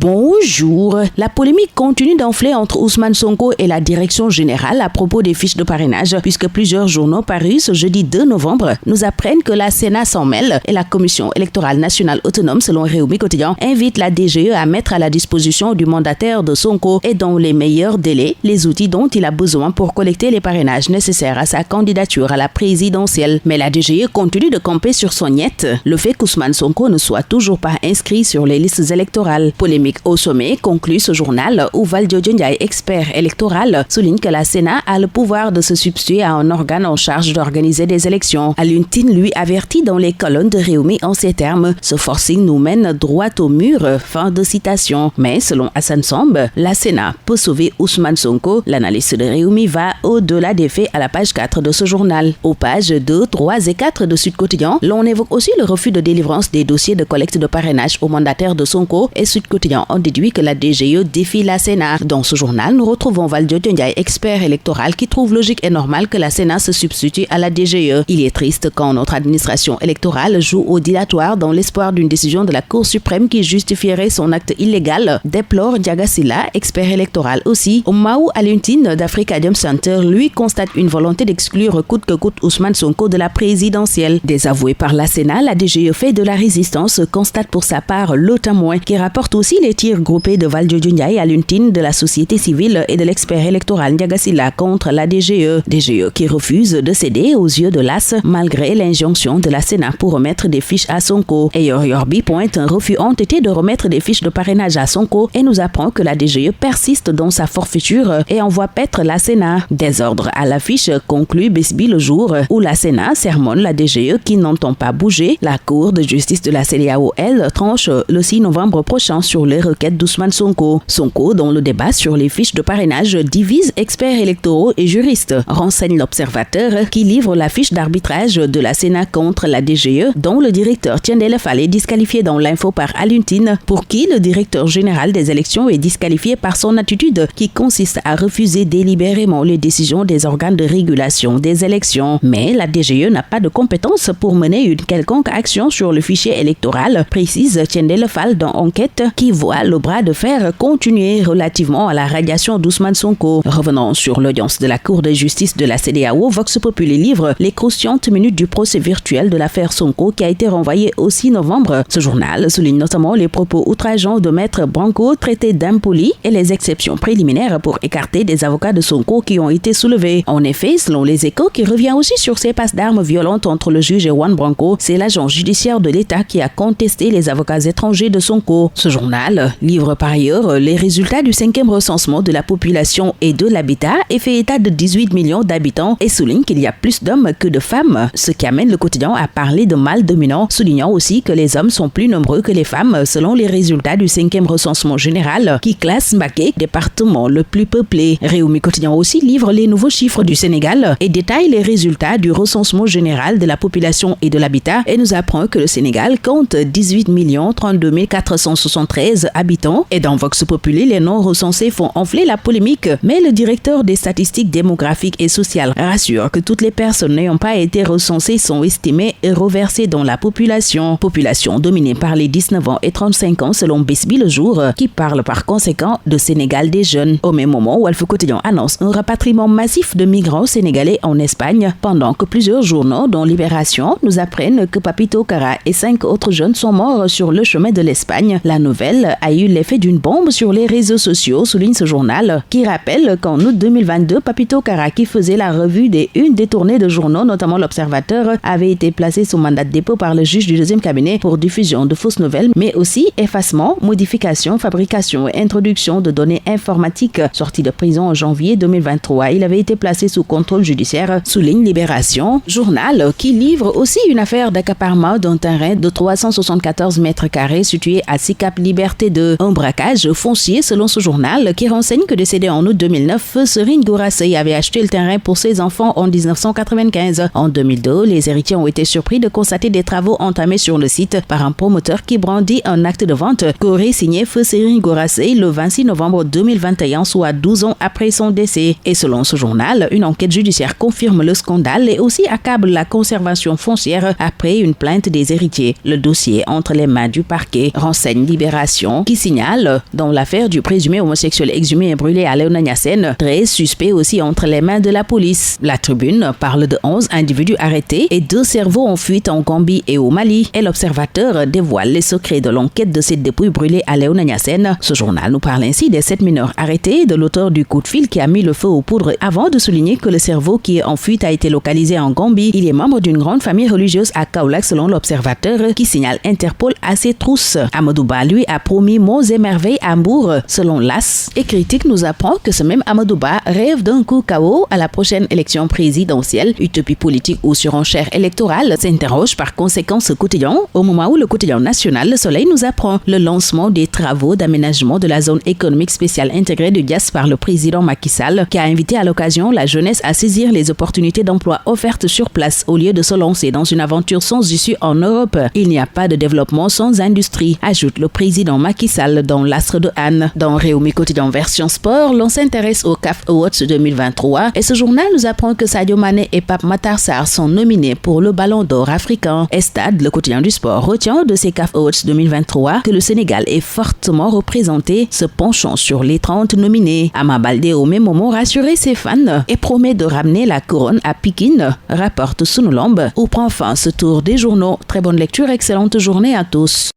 Bonjour. La polémique continue d'enfler entre Ousmane Sonko et la direction générale à propos des fiches de parrainage, puisque plusieurs journaux parus ce jeudi 2 novembre nous apprennent que la Sénat s'en mêle et la Commission électorale nationale autonome, selon Réumi Quotidien, invite la DGE à mettre à la disposition du mandataire de Sonko et dans les meilleurs délais les outils dont il a besoin pour collecter les parrainages nécessaires à sa candidature à la présidentielle. Mais la DGE continue de camper sur son niet le fait qu'Ousmane Sonko ne soit toujours pas inscrit sur les listes électorales. Polémique au sommet, conclut ce journal où Valdiodio Ndiaye, expert électoral, souligne que la Sénat a le pouvoir de se substituer à un organe en charge d'organiser des élections. Alioune Tine lui avertit dans les colonnes de Réumi en ces termes: ce forcing nous mène droit au mur. Fin de citation. Mais selon Hassan Samb, la Sénat peut sauver Ousmane Sonko. L'analyste de Réumi va au-delà des faits à la page 4 de ce journal. Aux pages 2, 3 et 4 de Sud Quotidien, l'on évoque aussi le refus de délivrance des dossiers de collecte de parrainage au mandataire de Sonko, et Sud Quotidien en déduit que la DGE défie la Sénat. Dans ce journal, nous retrouvons Valdiodio Ndiaye, expert électoral, qui trouve logique et normal que la Sénat se substitue à la DGE. Il est triste quand notre administration électorale joue au dilatoire dans l'espoir d'une décision de la Cour suprême qui justifierait son acte illégal, déplore Ndiaga Sylla, expert électoral aussi. Omaou Alioune Tine d'Africadium Center, lui, constate une volonté d'exclure coûte que coûte Ousmane Sonko de la présidentielle. Désavoué par la Sénat, la DGE fait de la résistance, constate pour sa part le Témoin, qui rapporte aussi les tirs groupés de Valdiodio Ndiaye, Alioune Tine, de la société civile et de l'expert électoral Ndiaga Sylla contre la DGE. DGE qui refuse de céder aux yeux de l'AS malgré l'injonction de la Sénat pour remettre des fiches à Sonko. Et Yorbi pointe un refus entêté de remettre des fiches de parrainage à Sonko et nous apprend que la DGE persiste dans sa forfaiture et envoie paître la Sénat. Désordre à l'affiche, conclut Besbi le jour, où la Sénat sermonne la DGE qui n'entend pas bouger. La Cour de justice de la CEDEAO, elle, tranche le 6 novembre prochain sur les requêtes d'Ousmane Sonko. Sonko, dont le débat sur les fiches de parrainage divise experts électoraux et juristes, renseigne l'Observateur qui livre la fiche d'arbitrage de la Sénat contre la DGE, dont le directeur Tiendele Fall est disqualifié dans l'info par Alioune Tine, pour qui le directeur général des élections est disqualifié par son attitude qui consiste à refuser délibérément les décisions des organes de régulation des élections. Mais la DGE n'a pas de compétence pour mener une quelconque action sur le fichier électoral, précise Tiendele Fall dans Enquête, qui voit le bras de fer continuer relativement à la radiation d'Ousmane Sonko. Revenons sur l'audience de la Cour de justice de la CEDEAO, Vox Populi livre les croustillantes minutes du procès virtuel de l'affaire Sonko qui a été renvoyé au 6 novembre. Ce journal souligne notamment les propos outrageants de Maître Branco, traité d'impoli, et les exceptions préliminaires pour écarter des avocats de Sonko qui ont été soulevés. En effet, selon les Échos, qui revient aussi sur ces passes d'armes violentes entre le juge et Juan Branco, c'est l'agent judiciaire de l'État qui a contesté les avocats étrangers de Sonko. Ce journal livre par ailleurs les résultats du 5e recensement de la population et de l'habitat et fait état de 18 millions d'habitants et souligne qu'il y a plus d'hommes que de femmes, ce qui amène le quotidien à parler de mâle dominant, soulignant aussi que les hommes sont plus nombreux que les femmes selon les résultats du 5e recensement général qui classe Mbacké département le plus peuplé. Réumi Quotidien aussi livre les nouveaux chiffres du Sénégal et détaille les résultats du recensement général de la population et de l'habitat et nous apprend que le Sénégal compte 18 32 473 habitants et dans Vox Populi, les noms recensés font enfler la polémique, mais le directeur des statistiques démographiques et sociales rassure que toutes les personnes n'ayant pas été recensées sont estimées et reversées dans la population. Population dominée par les 19 ans et 35 ans selon Besbi le jour, qui parle par conséquent de Sénégal des jeunes. Au même moment où Walf Quotidien annonce un rapatriement massif de migrants sénégalais en Espagne, pendant que plusieurs journaux, dont Libération, nous apprennent que Papito Kara et 5 autres jeunes sont morts sur le chemin de l'Espagne. La nouvelle a eu l'effet d'une bombe sur les réseaux sociaux, souligne ce journal, qui rappelle qu'en août 2022, Papito Kara, qui faisait la revue des unes détournées de journaux, notamment l'Observateur, avait été placé sous mandat de dépôt par le juge du 2e cabinet pour diffusion de fausses nouvelles, mais aussi effacement, modification, fabrication et introduction de données informatiques. Sorti de prison en janvier 2023, il avait été placé sous contrôle judiciaire, souligne Libération, journal qui livre aussi une affaire d'accaparement d'un terrain de 374 mètres carrés situé à Sicap Liberté 2. Un braquage foncier selon ce journal qui renseigne que décédé en août 2009, Serine Gourassey avait acheté le terrain pour ses enfants en 1995. En 2002, les héritiers ont été surpris de constater des travaux entamés sur le site par un promoteur qui brandit un acte de vente qu'aurait signé feu Serine Gourassey le 26 novembre 2021, soit 12 ans après son décès. Et selon ce journal, une enquête judiciaire confirme le scandale et aussi accable la conservation foncière après une plainte des héritiers. Le dossier entre les mains du parquet, renseigne Libération. Libération qui signale, dans l'affaire du présumé homosexuel exhumé et brûlé à Léona Niassène, 13 suspects aussi entre les mains de la police. La Tribune parle de 11 individus arrêtés et 2 cerveaux en fuite en Gambie et au Mali. Et l'Observateur dévoile les secrets de l'enquête de cette dépouille brûlée à Léona Niassène. Ce journal nous parle ainsi des 7 mineurs arrêtés et de l'auteur du coup de fil qui a mis le feu aux poudres avant de souligner que le cerveau qui est en fuite a été localisé en Gambie. Il est membre d'une grande famille religieuse à Kaolack selon l'Observateur qui signale Interpol à ses trousses. Amadou Ba, lui, a promis monts et merveilles à Mbour selon l'AS. Et Critique nous apprend que ce même Amadou Ba rêve d'un coup KO à la prochaine élection présidentielle. Utopie politique ou surenchère électorale, s'interroge par conséquent ce quotidien au moment où le quotidien national Le Soleil nous apprend le lancement des travaux d'aménagement de la zone économique spéciale intégrée de Diass par le président Macky Sall qui a invité à l'occasion la jeunesse à saisir les opportunités d'emploi offertes sur place au lieu de se lancer dans une aventure sans issue en Europe. Il n'y a pas de développement sans industrie, ajoute le président Macky Sall dans l'Astre de Anne. Dans Réumi Quotidien version sport, l'on s'intéresse aux CAF Awards 2023 et ce journal nous apprend que Sadio Mané et Pape Matar Sarr sont nominés pour le Ballon d'Or africain. Et Stade, le quotidien du sport, retient de ces CAF Awards 2023 que le Sénégal est fortement représenté, se penchant sur les 30 nominés. Ama Baldé au même moment rassurait ses fans et promet de ramener la couronne à Pikine, rapporte Sunulamb, où prend fin ce tour des journaux. Très bonne lecture, excellente journée à tous.